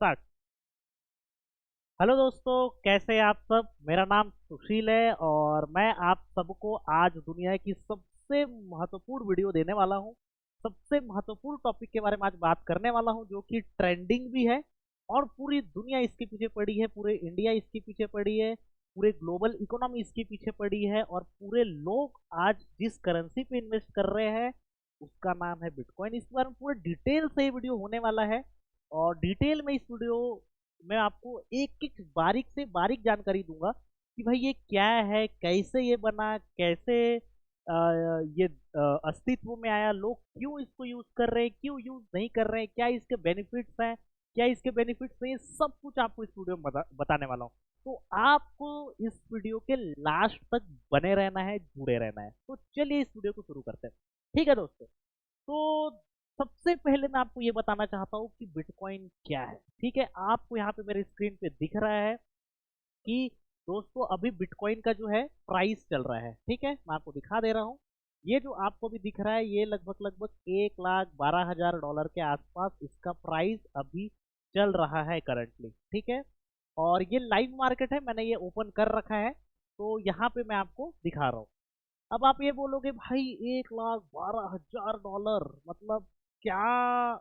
Start. Hello दोस्तों, कैसे हैं आप सब। मेरा नाम सुशील है और मैं आप सबको आज दुनिया की सबसे महत्वपूर्ण वीडियो देने वाला हूं। सबसे महत्वपूर्ण टॉपिक के बारे में आज बात करने वाला हूं, जो कि ट्रेंडिंग भी है और पूरी दुनिया इसके पीछे पड़ी है, पूरे इंडिया इसके पीछे पड़ी है, पूरे ग्लोबल इकोनॉमी इसके पीछे पड़ी है और पूरे लोग आज जिस करेंसी पे इन्वेस्ट कर रहे हैं उसका नाम है बिटकॉइन। इस बारे में पूरे डिटेल से ये वीडियो होने वाला है और डिटेल में इस वीडियो मैं आपको एक एक बारीक से बारीक जानकारी दूंगा कि भाई ये क्या है, कैसे ये बना, कैसे ये अस्तित्व में आया, लोग क्यों इसको यूज कर रहे हैं, क्यों यूज नहीं कर रहे हैं, क्या इसके बेनिफिट्स हैं, क्या इसके बेनिफिट्स नहीं, सब कुछ आपको इस वीडियो में बताने वाला हूँ। तो आपको इस वीडियो के लास्ट तक बने रहना है, जुड़े रहना है। तो चलिए इस वीडियो को शुरू करते हैं। ठीक है दोस्तों, तो सबसे पहले मैं आपको ये बताना चाहता हूँ कि बिटकॉइन क्या है। ठीक है, आपको यहाँ पे मेरे स्क्रीन पे दिख रहा है कि दोस्तों अभी बिटकॉइन का जो है प्राइस चल रहा है। ठीक है, मैं आपको दिखा दे रहा हूँ। ये जो आपको भी दिख रहा है ये लगभग लगभग 1,12,000 डॉलर के आसपास इसका प्राइस अभी चल रहा है करंटली। ठीक है, और ये लाइव मार्केट है, मैंने ये ओपन कर रखा है, तो यहाँ पे मैं आपको दिखा रहा हूँ। अब आप ये बोलोगे भाई 1,12,000 डॉलर मतलब क्या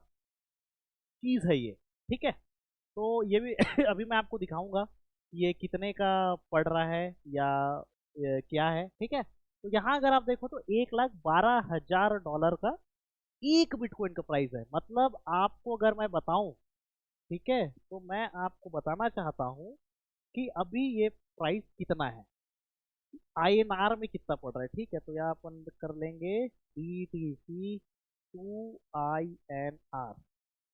चीज है ये। ठीक है, तो ये भी अभी मैं आपको दिखाऊंगा कि ये कितने का पड़ रहा है या क्या है। ठीक है, तो यहाँ अगर आप देखो तो 1,12,000 डॉलर का एक बिटकॉइन का प्राइस है। मतलब आपको अगर मैं बताऊं, ठीक है, तो मैं आपको बताना चाहता हूँ कि अभी ये प्राइस कितना है, INR में कितना पड़ रहा है। ठीक है, तो यहाँ अपन कर लेंगे BTC 2 INR।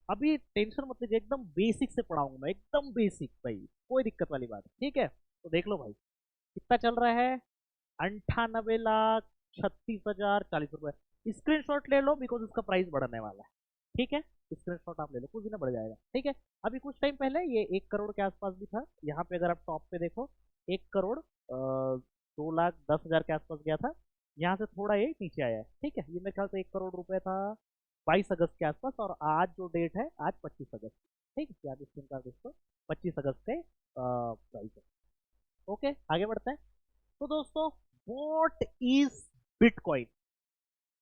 अभी टेंशन मत लीजिए, एकदम बेसिक से पढ़ाऊंगा मैं, एकदम बेसिक भाई, कोई दिक्कत वाली बात। ठीक है, तो देख लो भाई कितना चल रहा है, 98,36,040 रुपए। स्क्रीनशॉट ले लो बिकॉज इसका प्राइस बढ़ने वाला है। ठीक है, स्क्रीनशॉट आप ले लो, कुछ दिन में बढ़ जाएगा। ठीक है, अभी कुछ टाइम पहले ये 1 करोड़ के आसपास भी था। यहाँ पे अगर आप टॉप पे देखो 1 करोड़ 2,10,000 के आसपास गया था, यहाँ से थोड़ा ये नीचे आया है। ठीक है, ये मेरे ख्याल से 1 करोड़ रुपए था 22 अगस्त के आसपास, और आज जो डेट है आज 25 अगस्त। ठीक है, आज स्क्रीन का दोस्तों 25 अगस्त के प्राइस है। ओके, आगे बढ़ते हैं। तो दोस्तों, व्हाट इज बिटकॉइन,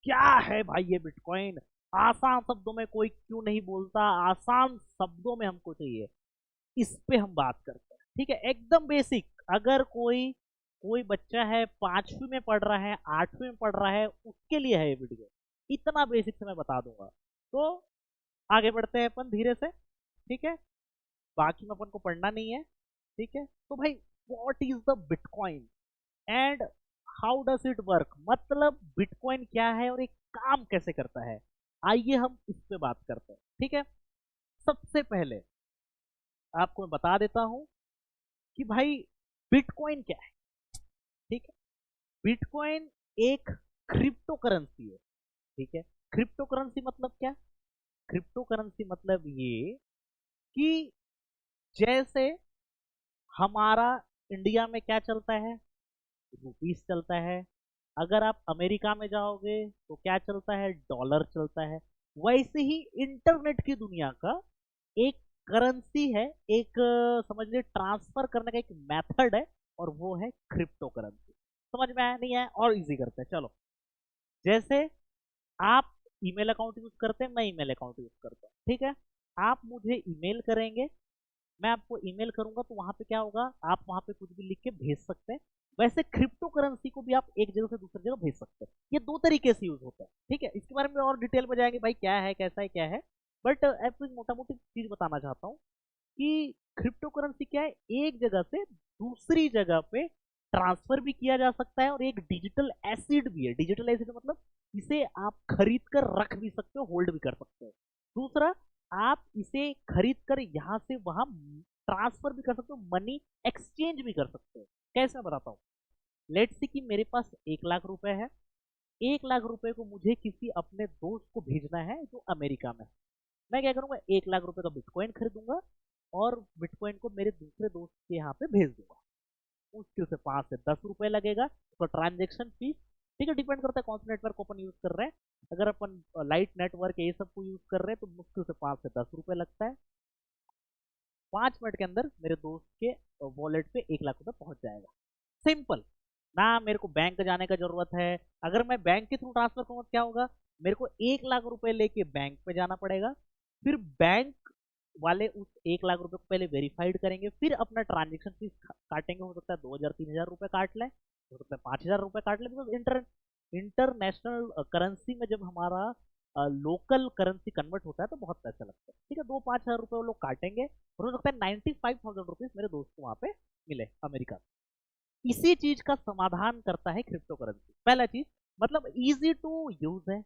क्या है भाई ये बिटकॉइन। आसान शब्दों में कोई क्यों नहीं बोलता, आसान शब्दों में हमको चाहिए, इस पे हम बात करते हैं। ठीक है, एकदम बेसिक। अगर कोई कोई बच्चा है 5वीं में पढ़ रहा है, 8वीं में पढ़ रहा है, उसके लिए है ये वीडियो। इतना बेसिक से मैं बता दूंगा। तो आगे बढ़ते हैं अपन धीरे से। ठीक है, बाकी में अपन को पढ़ना नहीं है। ठीक है, तो भाई what is the bitcoin and how does it work, मतलब बिटकॉइन क्या है और एक काम कैसे करता है, आइए हम इस पे बात करते हैं। ठीक है, सबसे पहले आपको मैं बता देता हूं कि भाई बिटकॉइन क्या है। ठीक है, बिटकॉइन एक क्रिप्टो करेंसी है। ठीक है, क्रिप्टो करेंसी मतलब क्या, क्रिप्टो करेंसी मतलब ये कि जैसे हमारा इंडिया में क्या चलता है, रुपीस चलता है। अगर आप अमेरिका में जाओगे तो क्या चलता है, डॉलर चलता है। वैसे ही इंटरनेट की दुनिया का एक करेंसी है, एक समझ लीजिए ट्रांसफर करने का एक मेथड है, और वो है क्रिप्टो करेंसी। समझ में आया नहीं आया, और इजी करते हैं चलो। जैसे आप ईमेल अकाउंट यूज करते हैं, मैं ईमेल अकाउंट यूज करता हूँ। ठीक है, आप मुझे ईमेल करेंगे, मैं आपको ईमेल करूंगा, तो वहां पे क्या होगा, आप वहां पे कुछ भी लिख के भेज सकते हैं। वैसे क्रिप्टो करेंसी को भी आप एक जगह से दूसरी जगह भेज सकते हैं। ये दो तरीके से यूज होता है। ठीक है, इसके बारे में और डिटेल में जाएंगे भाई, क्या है, कैसा है, क्या है। बट आपको एक मोटा मोटी चीज बताना चाहता हूँ कि क्रिप्टो करेंसी क्या है, एक जगह से दूसरी जगह पे ट्रांसफर भी किया जा सकता है, और एक डिजिटल एसिड भी है। डिजिटल एसिड मतलब इसे आप खरीद कर रख भी सकते हो, होल्ड भी कर सकते हो। दूसरा, आप इसे खरीद कर यहां से वहां ट्रांसफर भी कर सकते हो, मनी एक्सचेंज भी कर सकते हो। कैसे मैं बताता हूँ। लेट्स सी कि मेरे पास 1 लाख रुपए है। 1 लाख रुपए को मुझे किसी अपने दोस्त को भेजना है जो अमेरिका में है। मैं क्या करूंगा, 1 लाख रुपए का बिटकॉइन खरीदूंगा और बिटकॉइन को मेरे दूसरे दोस्त के यहाँ पे भेज दूंगा। मुश्किल से 5 से 10 रुपए लगेगा तो ट्रांजेक्शन फीस। ठीक है, डिपेंड करता है कौन सा नेटवर्क अपन यूज कर रहे हैं। अगर अपन लाइट नेटवर्क ये सब को यूज कर रहे हैं तो मुश्किल से 5 से 10 रुपए लगता है। 5 मिनट के अंदर मेरे दोस्त के वॉलेट पे 1 लाख रुपए पहुंच जाएगा। सिंपल। ना मेरे को बैंक जाने का जरूरत है। अगर मैं बैंक के थ्रू ट्रांसफर करूँ तो क्या होगा, मेरे को 1 लाख रुपए लेके बैंक पे जाना पड़ेगा, फिर बैंक वाले उस 1 लाख रुपए को पहले वेरीफाइड करेंगे, फिर अपना ट्रांजेक्शन फीस काटेंगे। हो सकता है 2,000-3,000 रुपए काट लें, हो सकता है 5,000 रुपए काट लें, बिकॉज इंटरनेशनल करेंसी में जब हमारा लोकल करेंसी कन्वर्ट होता है तो बहुत पैसा लगता है। ठीक है, 2-5 हज़ार रुपए वो लोग काटेंगे, और हो सकता है 95,000 रुपीज मेरे दोस्त को वहां पे मिले अमेरिका। इसी चीज का समाधान करता है क्रिप्टो करेंसी। पहला चीज, मतलब इजी टू यूज है,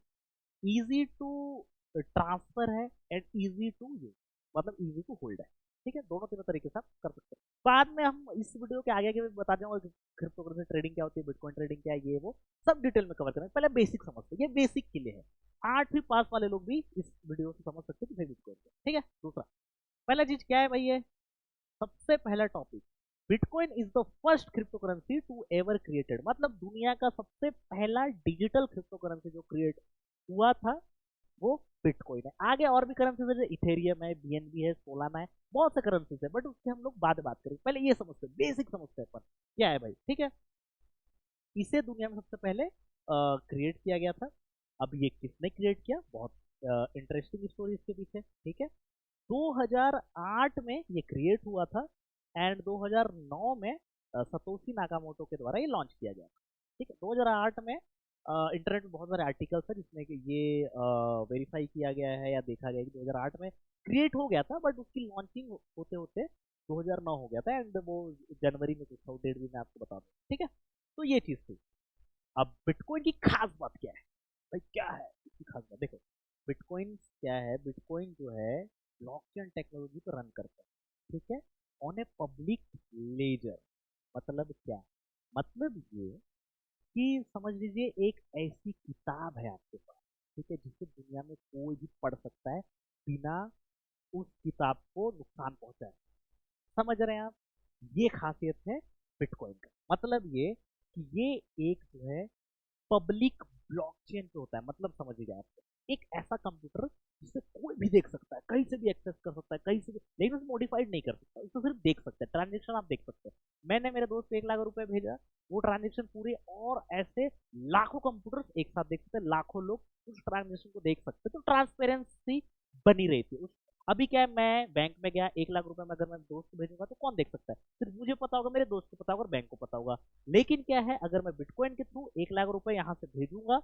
इजी टू ट्रांसफर है, एंड इजी टू यूज, मतलब इजी टू होल्ड है। ठीक है, दोनों तीनों तरीके से आप कर सकते हैं। बाद में हम इस वीडियो के आगे भी बता दूंगा कि क्रिप्टो करेंसी ट्रेडिंग क्या होती है, बिटकॉइन ट्रेडिंग क्या है, ये वो सब डिटेल में कवर करेंगे। पहले बेसिक समझते हैं, ये बेसिक के लिए है। 8वीं पास वाले लोग भी इस वीडियो से समझ सकते हैं कि बिटकॉइन क्या है। ठीक है, दूसरा, पहला चीज क्या है भाई, ये सबसे पहला topic, bitcoin is the first cryptocurrency to ever created, मतलब दुनिया का सबसे पहला डिजिटल क्रिप्टो करेंसी जो क्रिएट हुआ था वो बिटकॉइन है। आगे और भी करेंसीज है, जैसे इथेरियम है, बीएनबी है, सोलाना है, बहुत से करेंसीज है, बट उसके हम लोग बाद में बात करेंगे। पहले ये समझते हैं, बेसिक समझते हैं अपन क्या है भाई। ठीक है, इसे दुनिया में सबसे पहले क्रिएट किया गया था। अब ये किसने क्रिएट किया, बहुत इंटरेस्टिंग स्टोरी इसके पीछे। ठीक है, 2008 में ये क्रिएट हुआ था, एंड 2009 में सतोशी नाकामोटो के द्वारा ये लॉन्च किया गया था। ठीक है, 2008 में इंटरनेट में बहुत सारे आर्टिकल्स है जिसमें कि ये वेरीफाई किया गया है या देखा गया कि 2008 में क्रिएट हो गया था, बट उसकी लॉन्चिंग होते होते 2009 हो गया था, एंड वो जनवरी में कुछ था, डेट भी मैं आपको बता दूँ। ठीक है, तो ये चीज़ थी। अब बिटकॉइन की खास बात क्या है भाई, क्या है इसकी खास बात, देखो बिटकॉइन क्या है। बिटकॉइन जो है ब्लॉकचेन टेक्नोलॉजी पर रन करता है। ठीक है, ऑन ए पब्लिक लेजर। मतलब क्या, मतलब ये कि समझ लीजिए एक ऐसी किताब है आपके पास, ठीक है, जिसे दुनिया में कोई भी पढ़ सकता है बिना उस किताब को नुकसान पहुंचाए। समझ रहे हैं आप, ये खासियत है बिटकॉइन का। मतलब ये कि ये एक जो है पब्लिक ब्लॉकचेन पे होता है। मतलब समझिएगा आप, एक ऐसा कंप्यूटर जिसे कोई भी देख सकता है, कहीं से भी एक्सेस कर सकता है, कहीं से भी, लेकिन उसे मॉडिफाइड नहीं कर सकता, उसको सिर्फ देख सकता है, ट्रांजेक्शन आप देख सकते हैं। मैंने मेरे दोस्त को 1 लाख रुपए भेजा, वो ट्रांजेक्शन पूरे, और ऐसे लाखों कंप्यूटर्स एक साथ देख सकते हैं, लाखों लोग उस ट्रांजेक्शन को देख सकते हैं, तो ट्रांसपेरेंसी बनी रहती है। अभी क्या है, मैं बैंक में गया, 1 लाख रुपए में अगर मैं दोस्त को भेजूंगा तो कौन देख सकता है, सिर्फ मुझे पता होगा, मेरे दोस्त को पता होगा और बैंक को पता होगा। लेकिन क्या है, अगर मैं बिटकॉइन के थ्रू 1 लाख रुपए यहाँ से भेजूंगा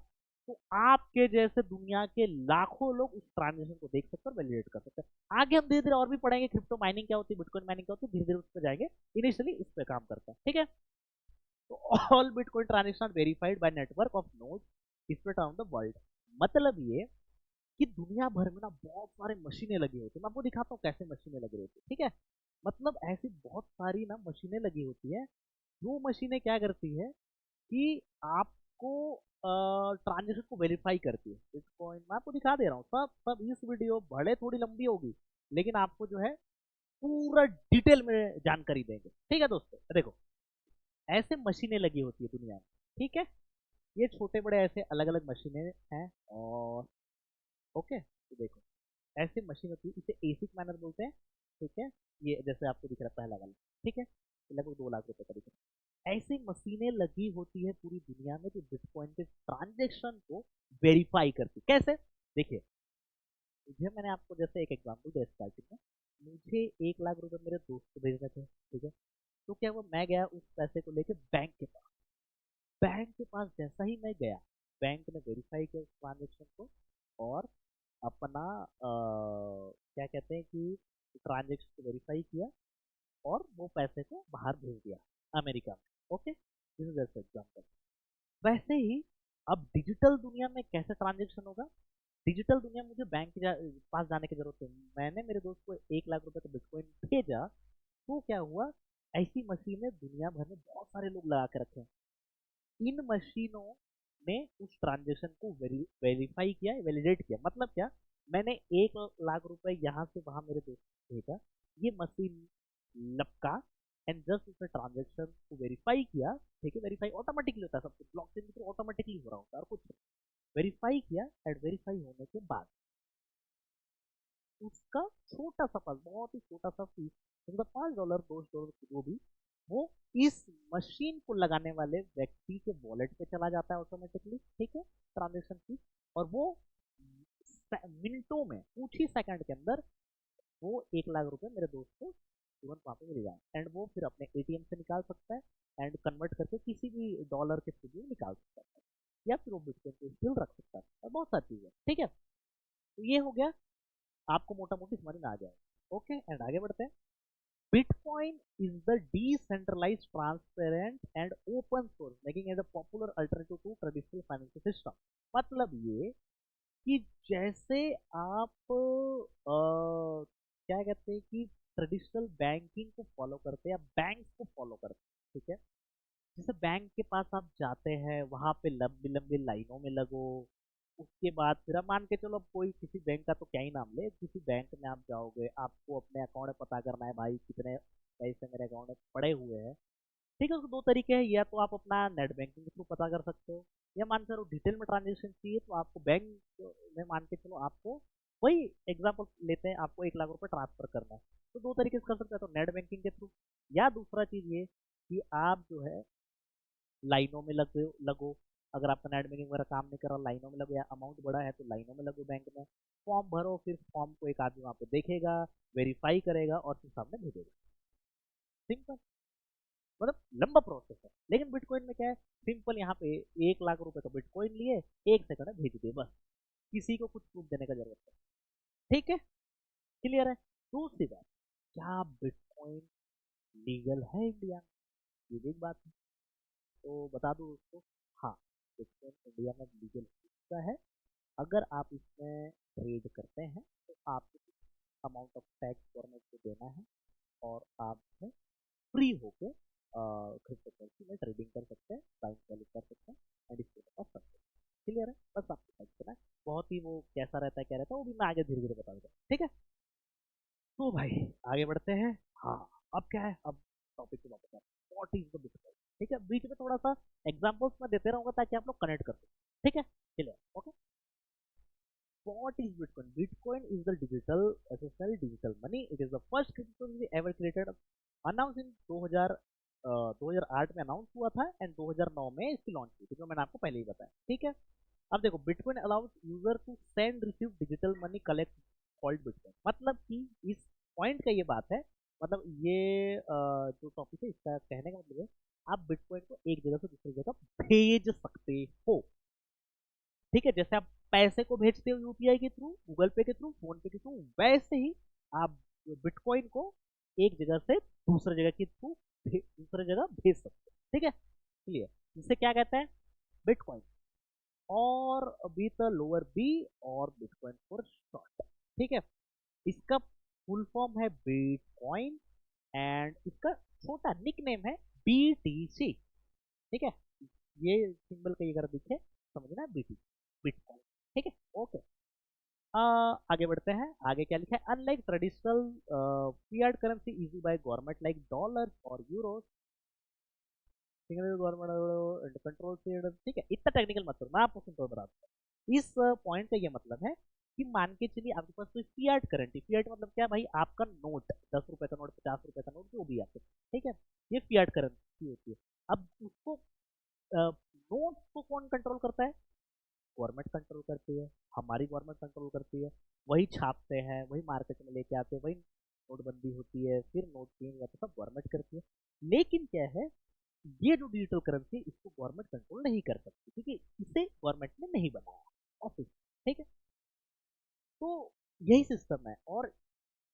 तो आपके जैसे दुनिया के लाखों लोग उस ट्रांजेक्शन को देख सकते हैं और वैलिडेट कर सकते हैं। आगे हम धीरे धीरे और भी पढ़ेंगे क्रिप्टो माइनिंग क्या होती है, बिटकॉइन माइनिंग क्या होती है, धीरे धीरे उस पर जाएंगे। इनिशियली इस पे काम करता है। ठीक है, तो all bitcoin transaction verified bye network of nodes spread around the world. मतलब ये कि दुनिया भर में ना बहुत सारे मशीनें लगी होती है। मैं आपको दिखाता हूँ कैसे मशीनें लगी होती है। ठीक है, मतलब ऐसी बहुत सारी ना मशीनें लगी होती है। वो मशीनें क्या करती है कि आपको ट्रांजेक्शन को वेरीफाई करती है। बिटकॉइन मैं आपको दिखा दे रहा हूँ, सब सब इस वीडियो भले थोड़ी लंबी होगी, लेकिन आपको जो है पूरा डिटेल में जानकारी देंगे। ठीक है दोस्तों, देखो ऐसे मशीनें लगी होती है दुनिया में। ठीक है, ये छोटे बड़े ऐसे अलग अलग मशीनें हैं, और ओके, तो देखो ऐसे मशीन होती है, इसे एसिक मैनर बोलते हैं। ठीक है, ये जैसे आपको दिख रहा है पहला वाला। ठीक है, लगभग 2 लाख रुपए का दिख रहा है। ऐसी मशीनें लगी होती है पूरी दुनिया में जो बिटकॉइन के ट्रांजेक्शन को वेरीफाई करती है। कैसे, देखिए मुझे, मैंने आपको जैसे एक एग्जांपल दिया स्टार्टिंग में, मुझे 1 लाख रुपए मेरे दोस्त को भेजने थे। ठीक है, तो क्या हुआ, मैं गया उस पैसे को लेके बैंक के पास। बैंक के पास जैसा ही मैं गया, बैंक ने वेरीफाई किया उस ट्रांजेक्शन को, और अपना क्या कहते हैं कि ट्रांजेक्शन को वेरीफाई किया, और वो पैसे को बाहर भेज दिया अमेरिका में। Okay, this is just example. वैसे ही अब डिजिटल दुनिया में कैसे ट्रांजेक्शन होगा, डिजिटल दुनिया में मुझे बैंक पास जाने की जरूरत है। मैंने मेरे दोस्त को 1 लाख रुपए का बिटकॉइन भेजा, तो क्या हुआ, ऐसी मशीनें दुनिया भर में बहुत सारे लोग लगा के रखे हैं। इन मशीनों ने उस ट्रांजेक्शन को वेरीफाई किया, वैलिडेट किया। मतलब क्या, मैंने 1 लाख रुपए यहाँ से वहां मेरे दोस्त को भेजा, ये मशीन लपका, एंड जस्ट उसने ट्रांजेक्शन को वेरीफाई किया। ठीक है, वेरीफाई ऑटोमेटिकली होता है, सब कुछ ब्लॉकचेन के थ्रू ऑटोमेटिकली हो रहा होता है, और कुछ वेरीफाई किया, एंड वेरीफाई होने के बाद उसका छोटा सा पास, बहुत ही छोटा सा फीस, मतलब $5 $2 जो भी, वो इस मशीन को लगाने वाले व्यक्ति के वॉलेट पे चला जाता है ऑटोमेटिकली, ठीक है, ट्रांजेक्शन फीस। और वो मिनटों में, कुछ ही सेकंड के अंदर वो 1 लाख रुपए मेरे दोस्त को तुरंत वहां पे मिल जाए, एंड वो फिर अपने एटीएम से निकाल सकता है, एंड कन्वर्ट करके किसी भी डॉलर के थ्रू निकाल सकता है, या फिर वो बिटकॉइन को स्टिल रख सकता है, और बहुत सारी चीजें, ठीक है। तो ये हो गया, आपको मोटा मोटी समझ में आ जाएगा। ओके, एंड आगे बढ़ते हैं। Bitcoin is the decentralised, transparent and open source, making it a popular alternative to traditional financial system. मतलब ये कि जैसे आप क्या कहते हैं कि ट्रेडिशनल बैंकिंग को फॉलो करते हैं या बैंक को फॉलो करते हैं, ठीक है। जैसे बैंक के पास आप जाते हैं, वहां पे लंबी लंबी लाइनों में लगो, उसके बाद फिर आप मान के चलो, अब कोई किसी बैंक का तो क्या ही नाम ले, किसी बैंक में आप जाओगे, आपको अपने अकाउंट में पता करना है भाई कितने पैसे मेरे अकाउंट में पड़े हुए हैं, ठीक है। उसके दो तरीके हैं, या तो आप अपना नेट बैंकिंग के थ्रू पता कर सकते हो, या मान करो डिटेल में ट्रांजेक्शन चाहिए तो आपको बैंक में, मान के चलो आपको, वही एग्जांपल लेते हैं, आपको 1 लाख रुपए ट्रांसफर करना है, तो दो तरीके से कर सकते हैं, तो नेट बैंकिंग के थ्रू, या दूसरा चीज ये कि आप जो है लाइनों में लगो। अगर आपका नेट बैंकिंग वगैरह काम नहीं कर रहा, लाइनों में लगो, या अमाउंट बड़ा है तो लाइनों में लगो बैंक में, फॉर्म भरो, फिर फॉर्म को एक आदमी वहाँ पे देखेगा, वेरीफाई करेगा और फिर सामने भेजेगा। सिंपल, मतलब लंबा प्रोसेस है, लेकिन बिटकॉइन में क्या है, सिंपल, यहाँ पे 1 लाख रुपए का बिटकॉइन लिए, 1 सेकंड में भेज दिए बस, किसी को कुछ प्रूफ देने का जरूरत नहीं, ठीक है, क्लियर है। दूसरी बात, क्या बिटकॉइन लीगल है इंडिया में, ये भी एक बात है, तो बता दूं उसको, हाँ, बिटकॉइन इंडिया में लीगल हो चुका है। अगर आप इसमें ट्रेड करते हैं तो आपको अमाउंट ऑफ टैक्स गवर्नमेंट को देना है, और आप फ्री होके क्रिप्टो करेंसी में ट्रेडिंग कर सकते हैं, बाइंग सेलिंग कर सकते हैं, एंड इसके पास सकते हैं, क्लियर है, बस आपको समझ करना है। बहुत ही वो कैसा रहता है, क्या रहता है, वो भी मैं आगे धीरे धीरे बताऊंगा, ठीक है। तो भाई आगे बढ़ते हैं। हाँ, अब क्या है, अब टॉपिक पे वापस आते हैं, व्हाट इज द बिटकॉइन, ठीक है। बीच में थोड़ा सा एग्जांपल्स मैं देते रहूंगा ताकि आप लोग कनेक्ट कर सकें, ठीक है, clear, okay. What is Bitcoin? Bitcoin is the digital SSL digital money. It is the first cryptocurrency ever created. Announced in 2008 में अनाउंस हुआ था, एंड 2009 में इसकी लॉन्च हुई थी, जो मैंने आपको पहले ही बताया, ठीक है। अब देखो, bitcoin allows user to send receive digital money collect called bitcoin, मतलब कि इस पॉइंट का ये बात है, मतलब ये जो टॉपिक है इसका कहने का मतलब है, आप बिटकॉइन को एक जगह से दूसरी जगह भेज सकते हो, ठीक है। जैसे आप पैसे को भेजते हो यूपीआई के थ्रू, गूगल पे के थ्रू, फोन पे के थ्रू, वैसे ही आप बिटकॉइन को एक जगह से दूसरे जगह के थ्रू दूसरे जगह भेज सकते हो, ठीक है, क्लियर। जिसे क्या कहते हैं, बिटकॉइन, और विथ लोअर बी, और बिटकॉइन फॉर शॉर्ट, ठीक है। इसका फुल फॉर्म है बिटकॉइन, एंड इसका छोटा निक नेम है बीटीसी, ठीक है। ये सिंबल कहीं अगर दिखे, समझना, बीटी, बिटकॉइन, ठीक है, ओके। आगे बढ़ते हैं, आगे क्या लिखा है, unlike traditional Fiat currency issue by government like dollar और यूरो, सिंगल गवर्नमेंट कंट्रोल, ठीक है, इतना टेक्निकल मत करो, मैं आपको सिंपल बता दूं। इस पॉइंट का ये मतलब है कि मान के चलिए आपके पास कोई फियाट करेंसी, फियाट मतलब क्या भाई, आपका नोट, 10 रुपए का नोट, 50 रुपए का नोट, जो भी आपके, ठीक है, ये फियाट करेंसी होती है। अब उसको नोट को कौन कंट्रोल करता है, गवर्नमेंट कंट्रोल करती है, हमारी गवर्नमेंट कंट्रोल करती है, वही छापते हैं, वही मार्केट में लेके आते हैं, वही नोटबंदी होती है, फिर नोट चेंज होता है, सब गवर्नमेंट करती है। लेकिन क्या है, ये जो डिजिटल करेंसी, इसको गवर्नमेंट कंट्रोल नहीं कर सकती, क्योंकि इसे गवर्नमेंट ने नहीं बनाया, ऑफिस, ठीक है। तो यही सिस्टम है। और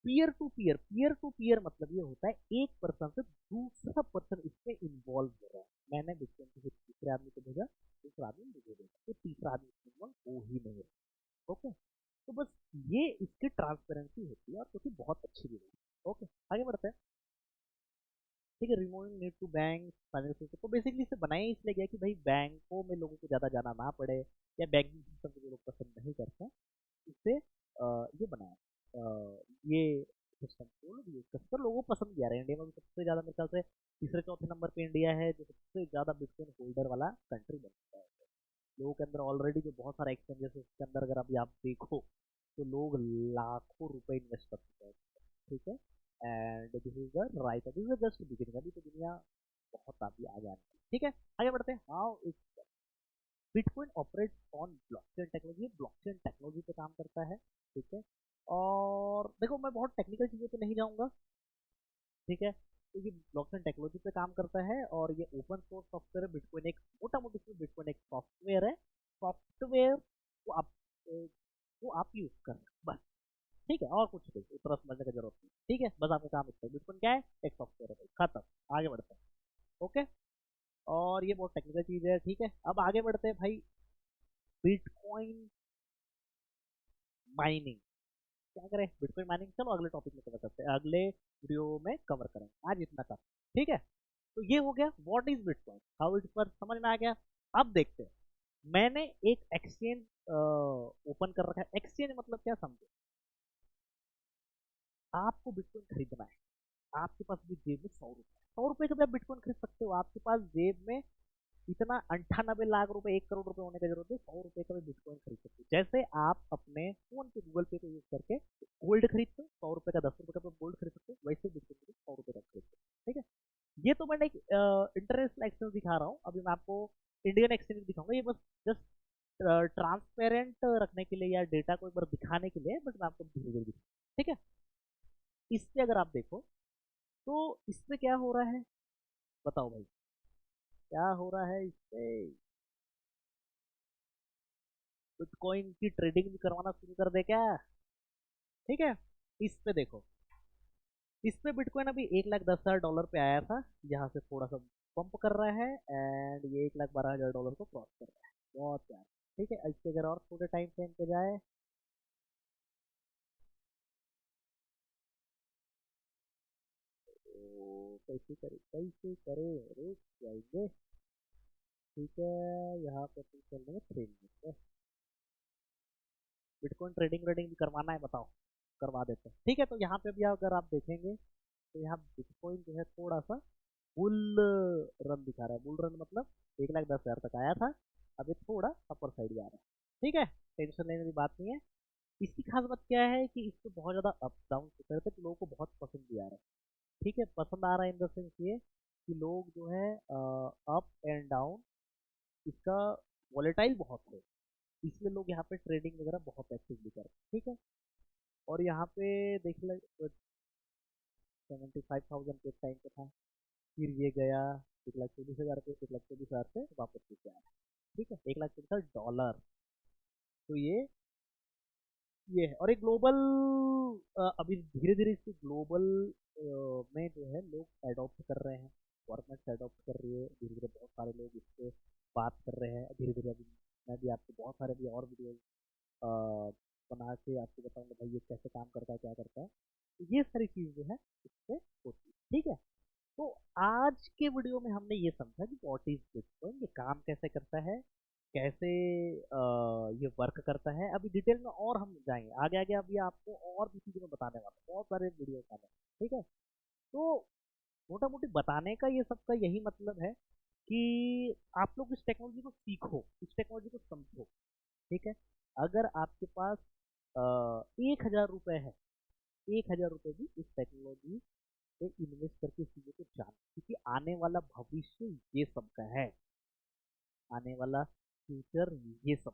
पीयर टू पीयर मतलब ये होता है, एक पर्सन से दूसरा पर्सन इसमें इन्वॉल्व हो रहा है, मैंने बिटकॉइन किसी दूसरे आदमी को भेजा, दूसरा आदमी मुझे भेजा, तो तीसरा आदमी इसमें इन्वॉल्व हो ही नहीं है, ओके। तो बस ये इसकी ट्रांसपेरेंसी होती है, और जो कि बहुत अच्छी भी है, ओके। आगे बढ़ते हैं, ठीक है। Removing need to bank financial, तो बेसिकली इसे बनाया ही इसलिए गया कि भाई बैंकों में लोगों को ज़्यादा जाना ना पड़े, या बैंकिंग सिस्टम को जो लोग पसंद नहीं करते हैं, इससे ये बनाया, ये सिस्टम को लोग यूज करते हैं, लोगों को पसंद भी आ रहा है। इंडिया में भी सबसे ज़्यादा मेरे ख्याल से तीसरे चौथे नंबर पे इंडिया है, जो सबसे ज़्यादा बिटकॉइन होल्डर वाला कंट्री बन चुका है। लोगों के अंदर ऑलरेडी जो बहुत सारा एक्सचेंजेस है, उसके अंदर अगर अभी आप देखो, तो लोग लाखों रुपए इन्वेस्ट कर चुके हैं, ठीक है। And this is the right, this is just beginning, अभी तो दुनिया बहुत आगे आ जानी है, ठीक है। आगे बढ़ते हैं। How is bitcoin operate on blockchain technology, blockchain technology पे काम करता है, ठीक है। और देखो मैं बहुत टेक्निकल चीज़ों पे नहीं जाऊंगा, ठीक है। तो ये ब्लॉकचेन टेक्नोलॉजी पे काम करता है और ये ओपन सोर्स सॉफ्टवेयर है। बिटकॉइन एक मोटा मोटी सी बिटकॉइन एक सॉफ्टवेयर है, सॉफ्टवेयर को आप यूज कर रहे हैं बस, ठीक है। और कुछ नहीं, उतना समझने की जरूरत नहीं, ठीक है। बस आपका काम इतना है, बिटकॉइन क्या है, एक सॉफ्टवेयर है, खत्म। आगे बढ़ते हैं, ओके। और ये बहुत टेक्निकल चीज है, ठीक है। अब आगे बढ़ते हैं भाई, बिटकॉइन माइनिंग क्या करें, बिटकॉइन माइनिंग चलो अगले टॉपिक में कवर करते हैं, अगले वीडियो में कवर करेंगे, आज इतना कर, ठीक है। तो ये हो गया what is bitcoin, how it पर समझ में आ गया। अब देखते हैं, मैंने एक एक्सचेंज ओपन कर रखा है। एक्सचेंज मतलब क्या समझो, आपको बिटकॉइन खरीदना है, आपके पास भी जेब में 100 रुपए, 100 रुपए से भी आप बिटकॉइन खरीद सकते हो। आपके पास जेब में इतना 98 लाख रुपए, 1 करोड़ रुपए होने की जरूरत है, 100 रुपए का भी बिटकॉइन खरीद सकते हो। जैसे आप अपने फोन पे गूगल पे को यूज करके गोल्ड खरीदते हो, 100 रुपए का 10 रुपए का गोल्ड खरीद सकते हो, वैसे बिटकॉइन को 100 रुपए का खरीद सकते हो, ठीक है। ये तो मैंने एक इंटरनेशनल एक्सचेंज दिखा रहा हूँ, अभी मैं आपको इंडियन एक्सचेंज दिखाऊंगा। ये बस जस्ट ट्रांसपेरेंट रखने के लिए या डेटा को एक बार दिखाने के लिए, बट मैं आपको धीरे धीरे दिखाऊंगा, ठीक है। इस पे अगर आप देखो तो इस पे क्या हो रहा है, बताओ भाई क्या हो रहा है इस पे। बिटकॉइन की ट्रेडिंग भी करवाना शुरू कर दे क्या, ठीक है। इस पे देखो, इस पे बिटकॉइन अभी 1,10,000 डॉलर पे आया था, यहाँ से थोड़ा सा पंप कर रहा है एंड ये 1,12,000 डॉलर को क्रॉस कर रहा है, बहुत प्यार, ठीक है। इससे अगर और थोड़े टाइम फ्रेम पे जाए तो कैसे करे, रुक जाएंगे, ठीक है। यहाँ पे अपन चल रहे हैं ट्रेडिंग पे, बिटकॉइन ट्रेडिंग रेडिंग भी करवाना है, बताओ करवा देते हैं, ठीक है। तो यहाँ पे भी अगर आप देखेंगे तो यहाँ बिटकॉइन जो है थोड़ा सा बुल रन दिखा रहा है। बुल रन मतलब 1,10,000 तक आया था, अभी थोड़ा अपर साइड जा रहा है, ठीक है। टेंशन लेने की बात नहीं है। इसकी खास बात क्या है कि इसको बहुत ज़्यादा अप डाउन होते रहते, तो लोगों को बहुत पसंद भी आ रहा है, ठीक है। पसंद आ रहा है इन द सेंस ये कि लोग जो है अप एंड डाउन, इसका वॉलेटाइल बहुत है, इसलिए लोग यहाँ पे ट्रेडिंग वगैरह बहुत एक्टिवली कर रहे हैं, ठीक है। और यहाँ पे देख ले 75,000 के टाइम पे था, फिर ये गया 1,24,000 पे, 1,24,000 से वापस नीचे आया, ठीक है। 1,24,000 डॉलर, तो ये है। और एक ग्लोबल, अभी धीरे धीरे इसको ग्लोबल में जो है लोग अडॉप्ट कर रहे हैं, गवर्नमेंट अडॉप्ट कर रही है धीरे धीरे, बहुत सारे लोग इस पे बात कर रहे हैं धीरे धीरे। अभी मैं भी आपको बहुत सारे भी और वीडियो बना के आपको बताऊंगा भाई ये कैसे काम करता है, क्या करता है। तो ये सारी चीज़ जो है इससे होती है, ठीक है। तो आज के वीडियो में हमने ये समझा कि व्हाट इज बिटकॉइन, ये काम कैसे करता है, कैसे ये वर्क करता है। अभी डिटेल में और हम जाएंगे आगे आगे, अभी आपको और भी चीज़ें मैं बताने वाला हूँ, बहुत सारे वीडियो आने हैं, ठीक है। तो मोटा मोटी बताने का ये सबका यही मतलब है कि आप लोग इस टेक्नोलॉजी को सीखो, इस टेक्नोलॉजी को समझो, ठीक है। अगर आपके पास 1,000 रुपये है, 1,000 रुपये भी इस टेक्नोलॉजी पे इन्वेस्ट करके इस चीज़ों को जान, क्योंकि आने वाला भविष्य ये सबका है, आने वाला फ्यूचर ये सब,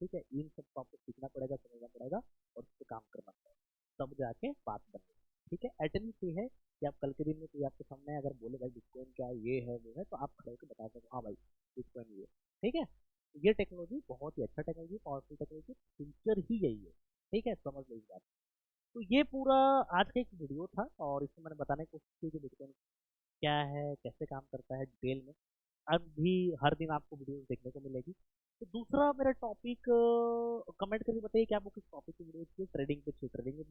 ठीक है। इन सब को आपको सीखना पड़ेगा, समझना पड़ेगा और उस पर काम करना पड़ेगा, तब जाके बात बनेगी, ठीक है। एटलीस्ट ये है कि आप कल के दिन में कोई आपके सामने अगर बोले भाई बिटकॉइन क्या है, ये है वो है, तो आप खड़े होकर बता सको हाँ भाई बिटकॉइन ये, ठीक है। ये टेक्नोलॉजी बहुत ही अच्छा टेक्नोलॉजी, पावरफुल टेक्नोलॉजी, फ्यूचर ही यही है, ठीक है। समझ लो इस बात। तो ये पूरा आज का एक वीडियो था और इसमें मैंने बताने की कोशिश की कि बिटकॉइन क्या है, कैसे काम करता है डिटेल में। अब भी हर दिन आपको वीडियोस देखने को मिलेगी। तो दूसरा मेरा टॉपिक, कमेंट करके बताइए कि आपको किस टॉपिक की वीडियो चाहिए। ट्रेडिंग पे चाहिए, ट्रेडिंग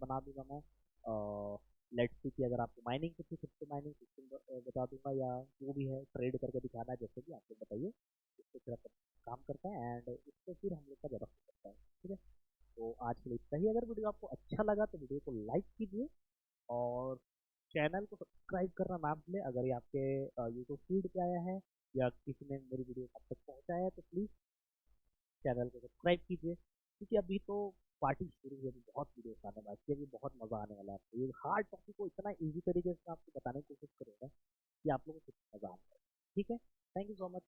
बना दूंगा मैं। लेट्स सी कि अगर आपको माइनिंग पे चाहिए, क्रिप्टो माइनिंग सिस्टम बता दूंगा, या जो भी है ट्रेड करके दिखाना है, जैसे भी आप लोग बताइए, इससे फिर अपन काम करते हैं एंड इससे फिर हम लोग का ज़्यादा करता है, ठीक है। तो आज के लिए इतना ही। अगर वीडियो आपको अच्छा लगा तो वीडियो को लाइक कीजिए और चैनल को सब्सक्राइब करना ना भूलें। अगर ये आपके यूट्यूब फीड पे आया है या किसी ने मेरी वीडियो आप तक पहुंचाया है तो प्लीज़ चैनल को सब्सक्राइब कीजिए, क्योंकि अभी तो पार्टी शुरू हुई, अभी बहुत वीडियोस आने वाली है, अभी बहुत मज़ा आने वाला है आपको। ये हार्ड टॉपिक को इतना ईजी तरीके से मैं आपको बताने की कोशिश करूँगा कि आप लोगों को कुछ मज़ा आने वाला है। ठीक है, थैंक यू सो मच।